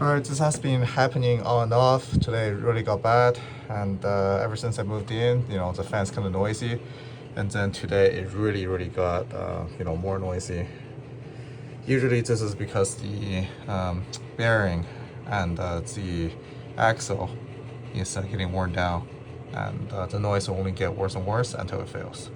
Alright, this has been happening on and off. Today it really got bad, and ever since I moved in, the fan's kind of noisy, and then today it really got more noisy. Usually this is because the bearing and the axle is getting worn down, and the noise will only get worse and worse until it fails.